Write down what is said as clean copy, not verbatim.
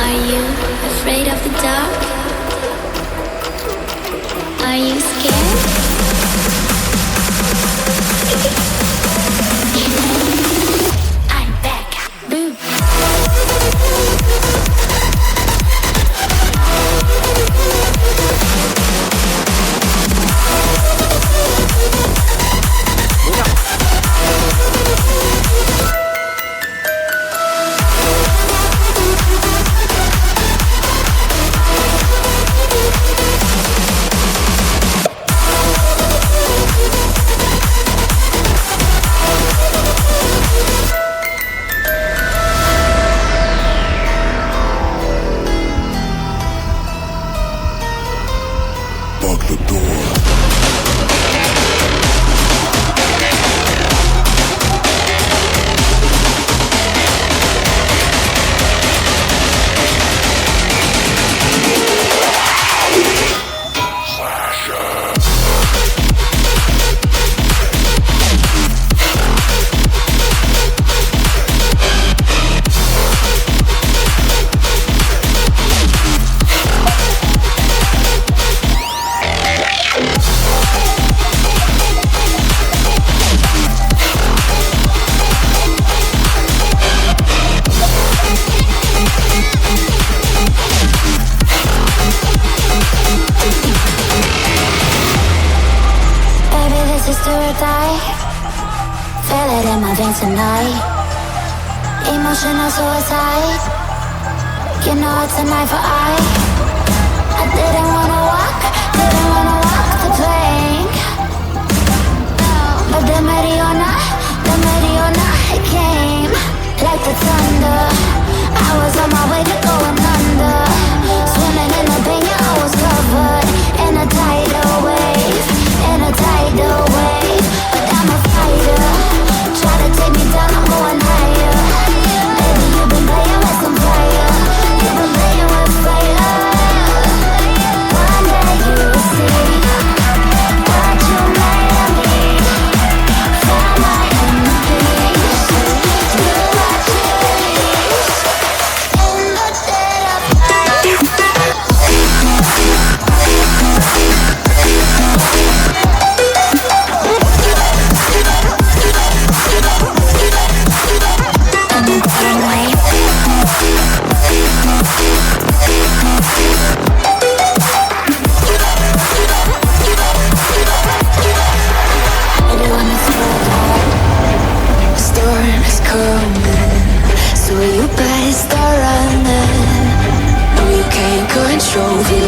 Are you afraid of the dark? Are you scared? I'm back. Boom. Tonight, emotional suicide. You know it's an eye for eye. I didn't wanna walk the plank. But the Mariona, it came like the thunder. I was on my way to going under. Swimming in the pain, yeah, I was covered in a tidal wave, But I'm a fighter. Try to take me down, I'm going higher. Baby, you've been playing with some fire. You've been playing with fire. One day you'll see what you made of me. Found my inner peace. Do what you please. In the dead of night. So you better start running. No, you can't control it.